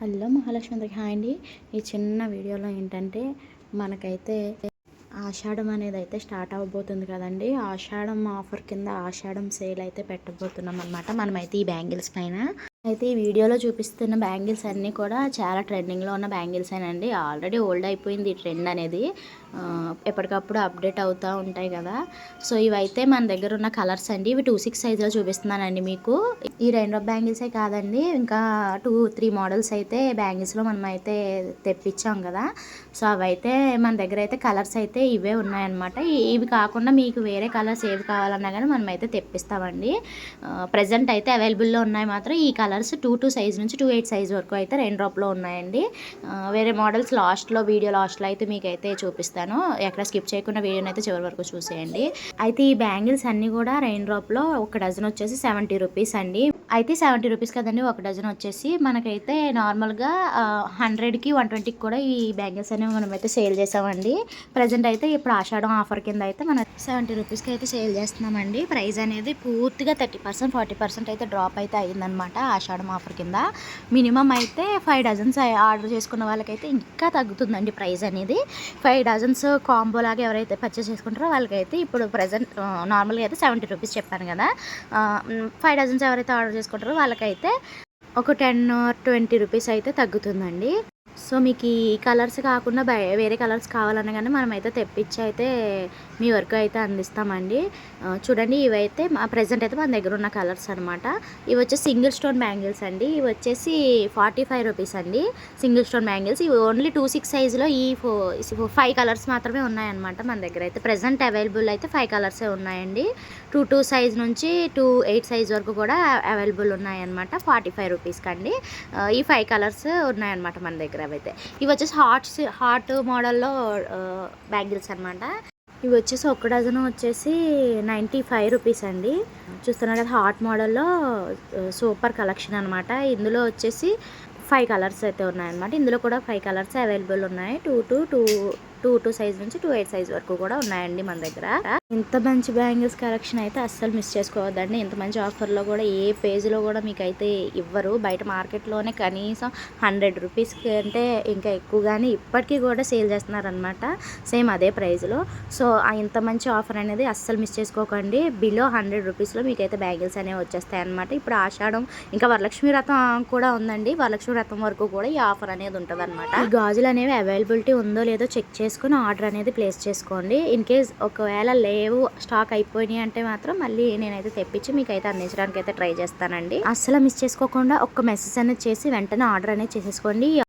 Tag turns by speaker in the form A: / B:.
A: Hello Mahalakshmi అందరికి hi అండి. ఈ చిన్న వీడియోలో ఏంటంటే మనకైతే ఆషాఢం అనేది అయితే స్టార్ట్ అవ్వబోతుంది కదండి. ఆషాఢం ఆఫర్ కింద ఆషాఢం సేల్ అయితే పెట్టబోతున్నాం అనమాట. మనమైతే ఈ బ్యాంగిల్స్ పైన అయితే ఈ వీడియోలో చూపిస్తున్న బ్యాంగిల్స్ అన్నీ కూడా చాలా ట్రెండింగ్లో ఉన్న బ్యాంగిల్స్ అండి. ఆల్రెడీ ఓల్డ్ అయిపోయింది ఈ ట్రెండ్ అనేది, ఎప్పటికప్పుడు అప్డేట్ అవుతూ ఉంటాయి కదా. సో ఇవైతే మన దగ్గర ఉన్న కలర్స్ అండి. ఇవి 2-6 సైజులో చూపిస్తున్నానండి మీకు. ఈ రెయిన్డ్రాప్ బ్యాంగిల్సే కాదండి, ఇంకా 2-3 మోడల్స్ అయితే బ్యాంగిల్స్లో మనం అయితే తెప్పించాం కదా. సో అవైతే మన దగ్గర అయితే కలర్స్ అయితే ఇవే ఉన్నాయన్నమాట. ఇవి కాకుండా మీకు వేరే కలర్స్ ఏవి కావాలన్నా కానీ మనం అయితే తెప్పిస్తామండి. ప్రజెంట్ అయితే అవైలబుల్లో ఉన్నాయి మాత్రం ఈ కలర్స్ 2 సైజ్ నుంచి 2-8 సైజ్ వరకు అయితే రెయిన్డ్రాప్లో ఉన్నాయండి. వేరే మోడల్స్ వీడియో లాస్ట్లో అయితే మీకు అయితే చూపిస్తాను. ఎక్కడ స్కిప్ చేయకుండా వీడియోని అయితే చివరి వరకు చూసేయండి. అయితే ఈ బ్యాంగిల్స్ అన్నీ కూడా రెయిన్డ్రాప్లో ఒక డజన్ వచ్చేసి 70 రూపీస్ అండి. అయితే 70 రూపీస్ కదండి ఒక డజన్ వచ్చేసి. మనకైతే నార్మల్గా 100కి 120కి కూడా ఈ బ్యాంగిల్స్ అనేవి మనం అయితే సేల్ చేసామండి. ప్రజెంట్ అయితే ఇప్పుడు ఆషాఢం ఆఫర్ కింద అయితే మనం 70 రూపీస్కి అయితే సేల్ చేస్తున్నామండి. ప్రైస్ అనేది పూర్తిగా 30%-40% అయితే డ్రాప్ అయితే అయ్యిందనమాట ఆషాఢం ఆఫర్ కింద. మినిమం అయితే 5 డజన్స్ ఆర్డర్ చేసుకున్న వాళ్ళకైతే ఇంకా తగ్గుతుందండి ప్రైస్ అనేది. 5 డజన్స్ కాంబో లాగా ఎవరైతే పర్చేస్ చేసుకుంటారో వాళ్ళకైతే ఇప్పుడు ప్రజెంట్ నార్మల్గా అయితే 70 రూపీస్ చెప్పాను కదా. 5 డజన్స్ ఎవరైతే ఆర్డర్ చేసుకుంటారో వాళ్ళకైతే ఒక 10-20 రూపీస్ అయితే తగ్గుతుందండి. సో మీకు ఈ కలర్స్ కాకుండా వేరే కలర్స్ కావాలన్నా కానీ మనం అయితే తెప్పించి అయితే మీ వరకు అయితే అందిస్తామండి. చూడండి ఇవైతే ప్రజెంట్ అయితే మన దగ్గర ఉన్న కలర్స్ అనమాట. ఇవి వచ్చేసి సింగిల్ స్టోన్ బ్యాంగిల్స్ అండి. ఇవి వచ్చేసి 45 రూపీస్ అండి సింగిల్ స్టోన్ బ్యాంగిల్స్. ఇవి ఓన్లీ 2-6 సైజులో ఈ 5 కలర్స్ మాత్రమే ఉన్నాయన్నమాట మన దగ్గర అయితే. ప్రజెంట్ అవైలబుల్ అయితే 5 కలర్సే ఉన్నాయండి. 2 సైజ్ నుంచి 2-8 సైజ్ వరకు కూడా అవైలబుల్ ఉన్నాయన్నమాట 45 రూపీస్కి అండి. ఈ 5 కలర్స్ ఉన్నాయన్నమాట మన దగ్గర. అయితే ఇవి వచ్చేసి హాట్ మోడల్లో బ్యాంగిల్స్ అనమాట. ఇవి వచ్చేసి ఒక డజన్ వచ్చేసి 95 రూపీస్ అండి. చూస్తున్నారు కదా హాట్ మోడల్లో సూపర్ కలెక్షన్ అనమాట. ఇందులో వచ్చేసి 5 కలర్స్ అయితే ఉన్నాయన్నమాట. ఇందులో కూడా 5 కలర్స్ అవైలబుల్ ఉన్నాయి. 2 సైజ్ నుంచి 2-8 సైజ్ వరకు కూడా ఉన్నాయండి మన దగ్గర. ఇంత మంచి బ్యాంగిల్స్ కలెక్షన్ అయితే అస్సలు మిస్ చేసుకోవద్దండి. ఇంత మంచి ఆఫర్లో కూడా ఏ పేజ్లో కూడా మీకు అయితే ఇవ్వరు. బయట మార్కెట్లోనే కనీసం 100 రూపీస్ అంటే ఇంకా ఎక్కువగానే ఇప్పటికీ కూడా సేల్ చేస్తున్నారనమాట సేమ్ అదే ప్రైస్లో. సో ఇంత మంచి ఆఫర్ అనేది అస్సలు మిస్ చేసుకోకండి. బిలో 100 రూపీస్లో మీకైతే బ్యాంగిల్స్ అనేవి వచ్చేస్తాయి అనమాట. ఇప్పుడు ఆషాఢం ఇంకా వరలక్ష్మి వ్రతం కూడా ఉందండి. వరలక్ష్మి వ్రతం వరకు కూడా ఈ ఆఫర్ అనేది ఉంటుంది అనమాట. ఈ గాజులు అనేవి అవైలబిలిటీ ఉందో లేదో చెక్ చేసుకుని ఆర్డర్ అనేది ప్లేస్ చేసుకోండి. ఇన్ కేస్ ఒకవేళ స్టాక్ అయిపోయినాయి అంటే మాత్రం మళ్ళీ నేనైతే తెప్పించి మీకు అయితే అందించడానికి అయితే ట్రై చేస్తానండి. అస్సలు మిస్ చేసుకోకుండా ఒక్క మెసేజ్ అనేది చేసి వెంటనే ఆర్డర్ అనేది చేసేసుకోండి.